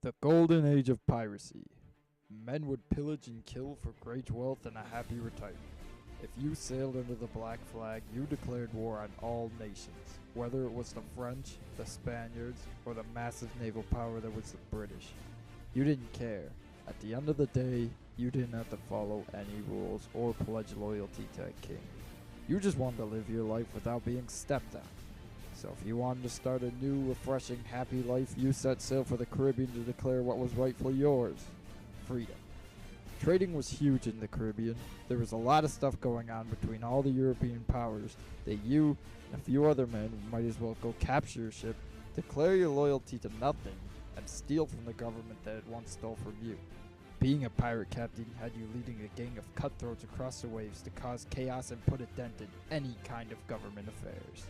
The golden age of piracy. Men would pillage and kill for great wealth and a happy retirement. If you sailed under the black flag, you declared war on all nations, whether it was the French, the Spaniards, or the massive naval power that was the British. You didn't care. At the end of the day, you didn't have to follow any rules or pledge loyalty to a king. You just wanted to live your life without being stepped on. So if you wanted to start a new, refreshing, happy life, you set sail for the Caribbean to declare what was rightfully yours: freedom. Trading was huge in the Caribbean. There was a lot of stuff going on between all the European powers that you and a few other men might as well go capture your ship, declare your loyalty to nothing, and steal from the government that had once stole from you. Being a pirate captain had you leading a gang of cutthroats across the waves to cause chaos and put a dent in any kind of government affairs.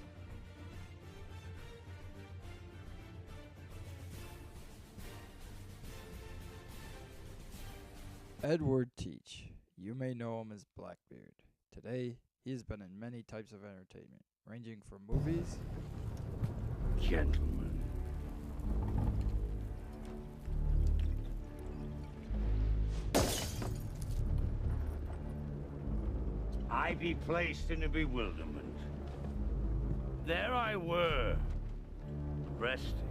Edward Teach. You may know him as Blackbeard. Today, he has been in many types of entertainment, ranging from movies, Gentlemen, I be placed in a bewilderment. There I were, resting,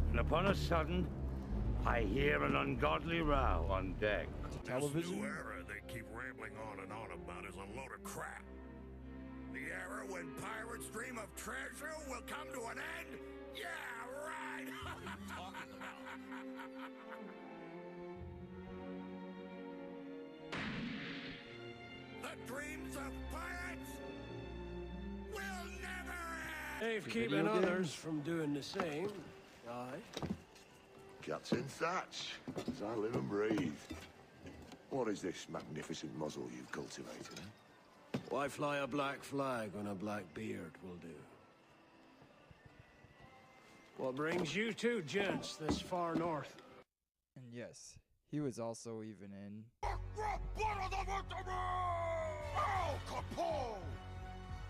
and upon a sudden, I hear an ungodly row on deck. to television. This new era they keep rambling on and on about is a load of crap. The era when pirates dream of treasure will come to an end? Yeah, right! What are you talking about? The dreams of pirates will never end! They've keeping others from doing the same. Aye. Captain Thatch, as I live and breathe. What is this magnificent muzzle you've cultivated? Why fly a black flag when a black beard will do? What brings you two gents this far north? And yes, he was also even in Al Capone!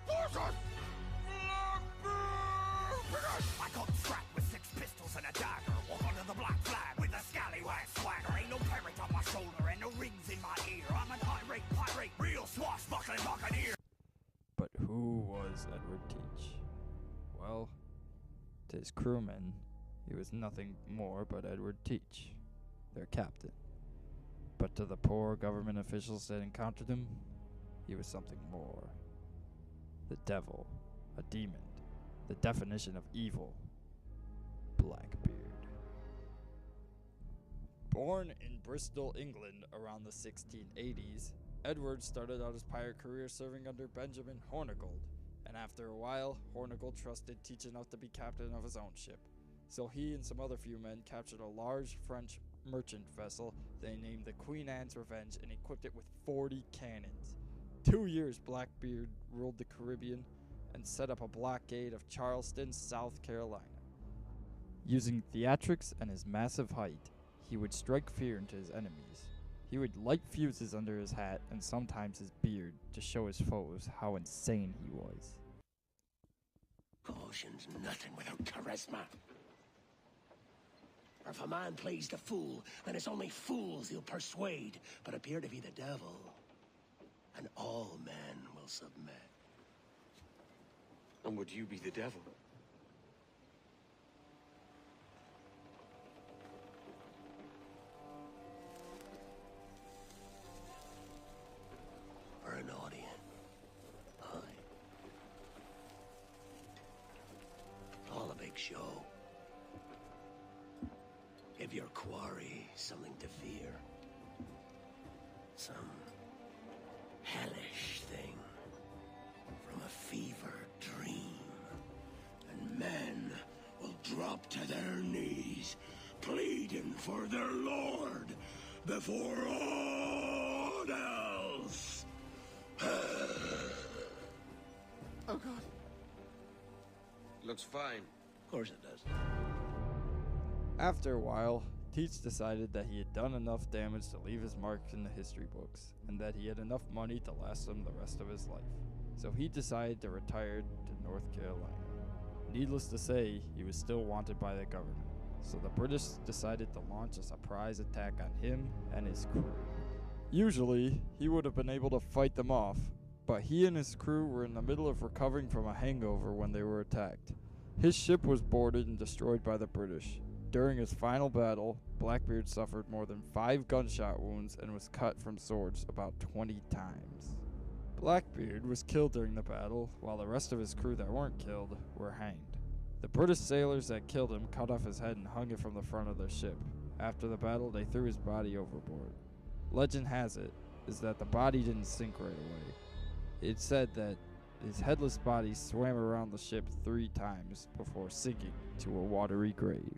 Forces! I got strapped with 6 pistols and a dagger. Walk under the black flag with a scallywag swagger. Ain't no parrot on my shoulder and no rings in my ear. I'm an irate pirate, real swashbuckling buccaneer. But who was Edward Teach? Well, to his crewmen, he was nothing more but Edward Teach, their captain. But to the poor government officials that encountered him, he was something more. The devil, a demon, the definition of evil, Blackbeard. Born in Bristol, England around the 1680s, Edward started out his pirate career serving under Benjamin Hornigold, and after a while, Hornigold trusted Teach enough to be captain of his own ship. So he and some other few men captured a large French merchant vessel they named the Queen Anne's Revenge and equipped it with 40 cannons. 2 years Blackbeard ruled the Caribbean and set up a blockade of Charleston, South Carolina. Using theatrics and his massive height, he would strike fear into his enemies. He would light fuses under his hat and sometimes his beard to show his foes how insane he was. Caution's nothing without charisma. For if a man plays the fool, then it's only fools he'll persuade, but appear to be the devil, and all men will submit. And would you be the devil? Or an audience. Aye. All a big show. Give your quarry something to fear. Some hellish thing from a fever dream. And men will drop to their knees, pleading for their lord before aught else. Oh, God. Looks fine. Of course it does. After a while, Teach decided that he had done enough damage to leave his mark in the history books, and that he had enough money to last him the rest of his life. So he decided to retire to North Carolina. Needless to say, he was still wanted by the government. so the British decided to launch a surprise attack on him and his crew. Usually, he would have been able to fight them off, but he and his crew were in the middle of recovering from a hangover when they were attacked. His ship was boarded and destroyed by the British. During his final battle, Blackbeard suffered more than 5 gunshot wounds and was cut from swords about 20 times. Blackbeard was killed during the battle, while the rest of his crew that weren't killed were hanged. The British sailors that killed him cut off his head and hung it from the front of their ship. After the battle, they threw his body overboard. Legend has it is that the body didn't sink right away. It's said that his headless body swam around the ship 3 times before sinking to a watery grave.